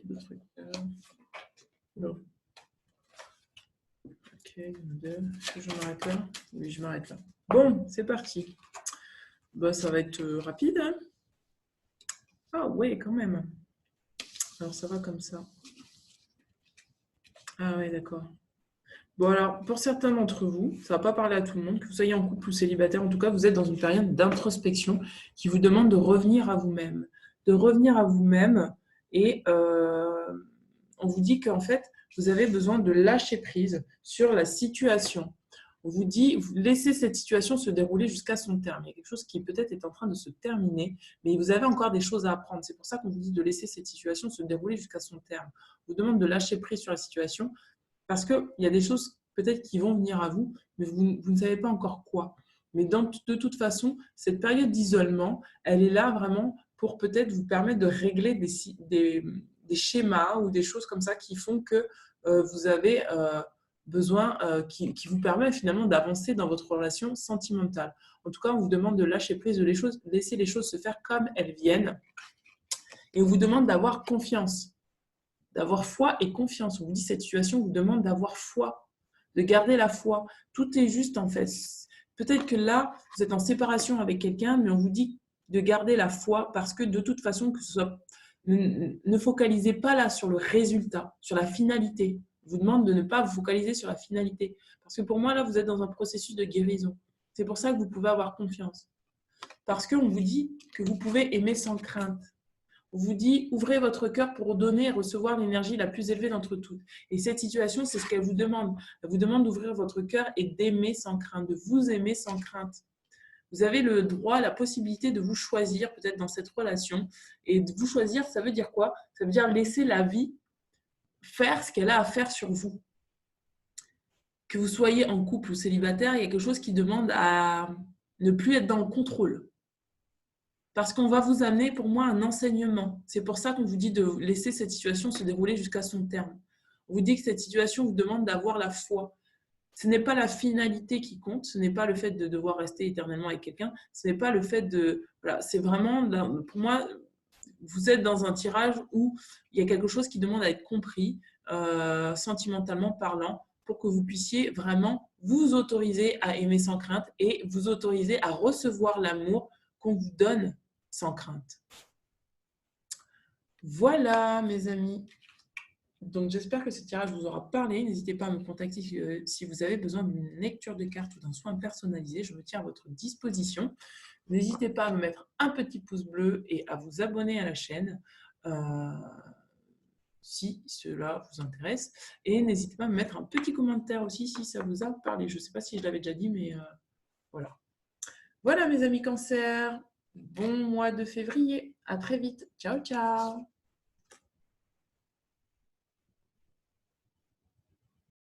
D'autres cœurs. Non. Ok, 2. Est-ce que je m'arrête là? Oui, je m'arrête là. Bon, c'est parti. Bah, ça va être rapide. Hein, ah ouais, quand même. Alors, ça va comme ça. Ah ouais, d'accord. Bon, alors, pour certains d'entre vous, ça ne va pas parler à tout le monde, que vous soyez en couple ou célibataire, en tout cas, vous êtes dans une période d'introspection qui vous demande de revenir à vous-même. De revenir à vous-même et on vous dit qu'en fait, vous avez besoin de lâcher prise sur la situation. On vous dit, vous laissez cette situation se dérouler jusqu'à son terme. Il y a quelque chose qui peut-être est en train de se terminer, mais vous avez encore des choses à apprendre. C'est pour ça qu'on vous dit de laisser cette situation se dérouler jusqu'à son terme. On vous demande de lâcher prise sur la situation parce qu'il y a des choses peut-être qui vont venir à vous, mais vous ne savez pas encore quoi. Mais de toute façon, cette période d'isolement, elle est là vraiment pour peut-être vous permettre de régler des schémas ou des choses comme ça qui font que vous avez besoin, qui vous permet finalement d'avancer dans votre relation sentimentale. En tout cas, on vous demande de lâcher prise de les choses, laisser les choses se faire comme elles viennent. Et on vous demande d'avoir confiance, d'avoir foi et confiance. On vous dit cette situation vous demande d'avoir foi, de garder la foi. Tout est juste en fait. Peut-être que là, vous êtes en séparation avec quelqu'un, mais on vous dit de garder la foi parce que de toute façon, que ce soit, ne focalisez pas là sur le résultat, sur la finalité. Je vous demande de ne pas vous focaliser sur la finalité. Parce que pour moi, là, vous êtes dans un processus de guérison. C'est pour ça que vous pouvez avoir confiance. Parce qu'on vous dit que vous pouvez aimer sans crainte. On vous dit, ouvrez votre cœur pour donner et recevoir l'énergie la plus élevée d'entre toutes. Et cette situation, c'est ce qu'elle vous demande. Elle vous demande d'ouvrir votre cœur et d'aimer sans crainte, de vous aimer sans crainte. Vous avez le droit, la possibilité de vous choisir peut-être dans cette relation. Et de vous choisir, ça veut dire quoi? Ça veut dire laisser la vie faire ce qu'elle a à faire sur vous. Que vous soyez en couple ou célibataire, il y a quelque chose qui demande à ne plus être dans le contrôle. Parce qu'on va vous amener, pour moi, un enseignement. C'est pour ça qu'on vous dit de laisser cette situation se dérouler jusqu'à son terme. On vous dit que cette situation vous demande d'avoir la foi. Ce n'est pas la finalité qui compte, ce n'est pas le fait de devoir rester éternellement avec quelqu'un, ce n'est pas le fait de... Voilà, c'est vraiment, pour moi, vous êtes dans un tirage où il y a quelque chose qui demande à être compris, sentimentalement parlant, pour que vous puissiez vraiment vous autoriser à aimer sans crainte et vous autoriser à recevoir l'amour qu'on vous donne sans crainte. Voilà, mes amis. Donc, j'espère que ce tirage vous aura parlé. N'hésitez pas à me contacter si vous avez besoin d'une lecture de cartes ou d'un soin personnalisé. Je me tiens à votre disposition. N'hésitez pas à me mettre un petit pouce bleu et à vous abonner à la chaîne si cela vous intéresse. Et n'hésitez pas à me mettre un petit commentaire aussi si ça vous a parlé. Je ne sais pas si je l'avais déjà dit, mais voilà. Voilà, mes amis cancer. Bon mois de février. À très vite. Ciao, ciao.